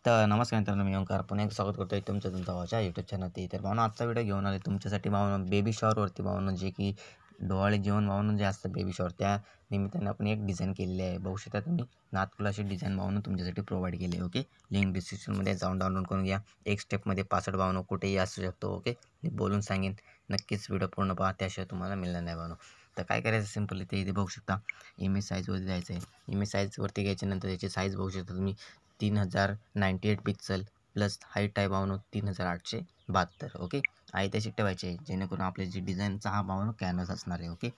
तर नमस्कार मित्रांनो, मी ओंकार पुन्हा एक स्वागत करतो आहे तुमच्या भावाच्या यूट्यूब चॅनलवरती. तर भावना आजचा व्हिडिओ घेऊन आले तुमच्यासाठी भावना बेबी शॉवरवरती. भावना जे की डोहाळे जेवण भावना जे असतं बेबी शॉवर, त्या निमित्ताने आपण एक डिझाईन केलेली आहे. बघू शकता तुम्ही नातकुलाची डिझाईन भावना तुमच्यासाठी प्रोव्हाइड केली आहे. ओके, लिंक डिस्क्रिप्शनमध्ये जाऊन डाउनलोड करून घ्या. एक स्टेपमध्ये 65 भावना कुठेही असू शकतो. ओके, मी बोलून सांगेन, नक्कीच व्हिडिओ पूर्ण पहा, त्याशिवाय तुम्हाला मिळणार नाही भावना. तर काय करायचं सिम्पल, इथे बघू शकता इमेज साईजवरती जायचं आहे. इमेज साईजवरती घ्यायच्यानंतर याची साईज बघू शकता तुम्ही 3098 पिक्सल प्लस हाईट आहे भावनो 3872. ओके, आहे तशी ठेवायची आहे, जेणेकरून आपली जी डिझाईनचा हा भावनो कॅनव्हास असणार आहे. ओके,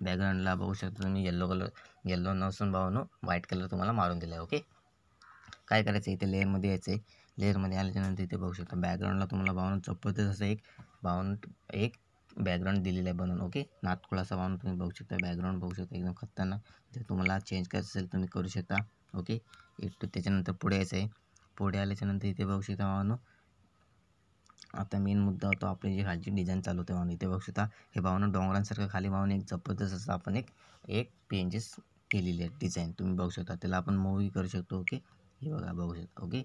बॅकग्राऊंडला बघू शकता तुम्ही येल्लो नसून भावनो व्हाईट कलर तुम्हाला मारून दिला आहे. ओके, काय करायचं इथे लेअरमध्ये यायचं आहे. लेअरमध्ये आल्याच्यानंतर इथे बघू शकता बॅकग्राऊंडला तुम्हाला भावनो जबरदस्त असं एक बॅकग्राऊंड दिलेलं आहे बनवून. ओके, नातकुळाचा भावनो तुम्ही बघू शकता, बॅकग्राऊंड बघू शकता एकदम खतरनाक. जर तुम्हाला चेंज करायचं असेल तुम्ही करू शकता. ओके, त्याच्यानंतर पुढे यायचं आहे. पुढे आल्याच्यानंतर इथे बघू शकता भावनो, आता मेन मुद्दा होतो आपली जी खालची डिझाईन चालू होते भावनो. इथे बघू शकता हे भावनो डोंगरांसारखं खाली भावनो एक जबरदस्त असं आपण एक पेंजेस केलेली आहे डिझाईन तुम्ही बघू शकता. त्याला आपण मूव्ही करू शकतो. ओके, हे बघू शकता. ओके,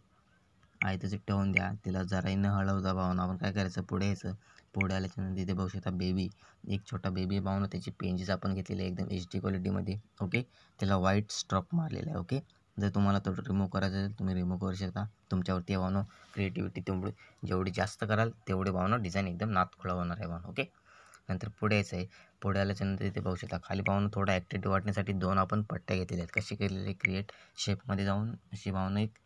आहे त्याचे ठेवून द्या. त्याला जराही न हळवता भावना आपण काय करायचं, पुढे यायचं. पुढे आल्याच्यानंतर इथे बघू शकता बेबी, एक छोटा बेबी भावना, त्याची पेंजेस आपण घेतलेले एकदम HD क्वालिटीमध्ये. ओके, त्याला व्हाईट स्ट्रोक मारलेला आहे. ओके, जर तुम्हाला तो रिमूव्ह करायचं असेल तुम्ही रिमूव्ह करू शकता. तुमच्यावरती भावनो क्रिएटिव्हिटी जेवढी जास्त कराल तेवढी भावना डिझाईन एकदम नातखुळा होणार आहे भावना. ओके, नंतर पुढे यायचं आहे. पुढे आल्याच्यानंतर इथे बघू शकता खाली भावना थोडा ॲक्टिव्हिटी वाटण्यासाठी 2 आपण पट्ट्या घेतलेल्या आहेत. कशी केलेली, क्रिएट शेपमध्ये जाऊन अशी भावना एक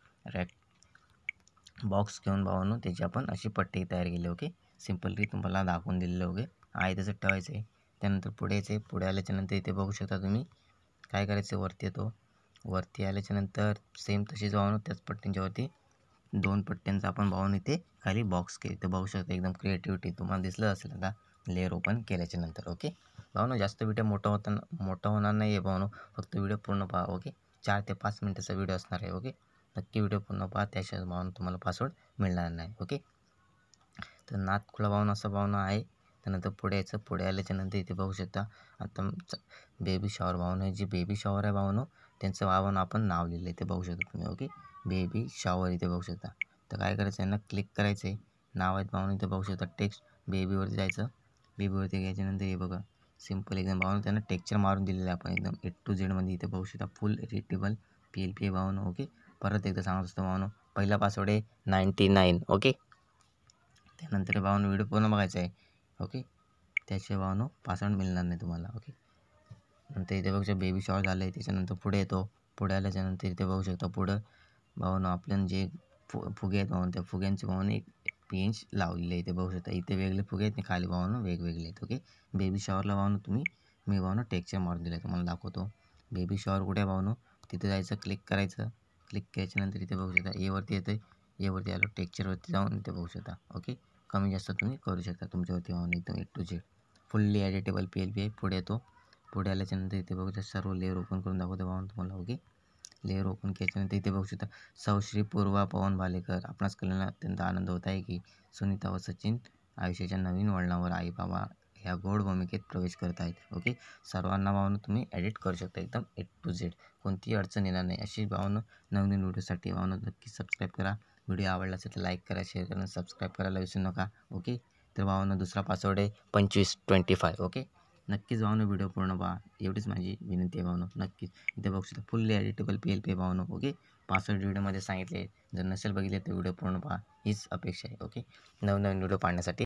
बॉक्स घेऊन भावनो त्याची आपण अशी पट्टी तयार केली. ओके, सिम्पली तुम्हाला दाखवून दिलेलं. ओके, आहे तसं ठेवायचं आहे. त्यानंतर पुढे यायचं आहे. पुढे आल्याच्यानंतर इथे बघू शकता तुम्ही काय करायचं, वरती येतो. वरती आल्याच्यानंतर सेम तशीच भावना त्याच पट्ट्यांच्यावरती 2 पट्ट्यांचा आपण भावना इथे खाली बॉक्स केली. तर बघू शकता एकदम क्रिएटिव्हिटी तुम्हाला दिसलं असेल आता लेअर ओपन केल्याच्यानंतर. ओके भावनो, जास्त व्हिडिओ मोठा होणार नाही आहे भावनो, फक्त व्हिडिओ पूर्ण पहा. ओके, 4 ते 5 मिनिटाचा व्हिडिओ असणार आहे. ओके, नक्की व्हिडिओ पूर्ण पहा, त्याशिवाय भावना तुम्हाला पासवर्ड मिळणार नाही. ओके, तर नातखुळा भावना असा भावना आहे. त्यानंतर पुढे यायचं. पुढे आल्याच्यानंतर इथे बघू शकता आता बेबी शॉवर भावना, जी बेबी शॉवर आहे भावनो त्यांचं भावना आपण नाव लिहिलं आहे इथे बघू शकता तुम्ही. ओके, बेबी शॉवर इथे बघू शकता. तर काय करायचं आहे ना, क्लिक करायचं आहे. नाव आहेत भावना इथे बघू शकता. टेक्स्ट बेबीवरती जायचं. बेबीवरती घ्यायच्यानंतर हे बघा सिम्पल एकदम भावना त्यांना टेक्स्चर मारून दिलेलं आहे आपण एकदम A to Z मध्ये. इथे बघू शकता फुल एडिटेबल PLP भावना. ओके, परत एकदा सांगत असतो भावनो, पहिला पासवर्ड आहे 99. ओके, त्यानंतर भावनो व्हिडिओ पूर्ण बघायचा आहे. ओके, त्याशिवाय भावनो पासवर्ड मिळणार नाही तुम्हाला. ओके, नंतर इथे बघू शकता बेबी शॉवर झालं आहे. त्याच्यानंतर पुढे येतो. पुढे आल्याच्यानंतर इथे बघू शकता पुढं भावनो आपल्याला जे फुगे आहेत भावनो, त्या फुग्यांचे भावनो एक पेंच लावलेले आहे. इथे बघू शकता इथे वेगळे फुगे आहेत आणि खाली भावनो वेगवेगळे आहेत. ओके, बेबी शॉवरला भावनो मी भावनो टेक्स्चर मारून दिलं आहे, तुम्हाला दाखवतो. बेबी शॉवर कुठे आहे भावनो, तिथे जायचं, क्लिक करायचं. क्लिक केल्याच्यानंतर इथे बघू शकता एवरती येतं आहे. एवरती आलो टेक्स्चरवरती जाऊन इथे बघू शकता. ओके, कमी जास्त तुम्ही करू शकता तुमच्यावरती भावनो एकदम A to Z fully editable PLP आहे. पुढे येतो. पुढे आल्याच्यानंतर इथे बघू शकता सर्व लेअर ओपन करून दाखवतो भावनो तुम्हाला. ओके, लेअर ओपन केल्याच्यानंतर इथे बघू शकता सौश्री पूर्वा पवन भालेकर, आपणास कळण्यात अत्यंत आनंद होत आहे की सुनीता व सचिन आयुष्याच्या नवीन वळणावर आई बाबा ह्या गोड भूमिकेत प्रवेश करत आहेत. ओके, सर्वांना भावना तुम्ही एडिट करू शकता एकदम A to Z, कोणतीही अडचण येणार नाही अशी भावना. नवीन व्हिडिओसाठी भावना नक्की सबस्क्राईब करा. व्हिडिओ आवडला असेल तर लाईक करा, शेअर करा, सबस्क्राईब करायला विसरू नका. ओके, तर भावना दुसरा पासवर्ड आहे 2525. ओके, नक्कीच भावनो व्हिडिओ पूर्ण पहा, एवढीच माझी विनंती आहे भावनो. नक्कीच इथे बघू शकता फुल्ली एडिटेबल PLP भावनो. ओके, पासवर्ड व्हिडिओमध्ये सांगितले, जर नसेल बघितले तर व्हिडिओ पूर्ण पहा, हीच अपेक्षा आहे. ओके, नवनवीन व्हिडिओ पाहण्यासाठी.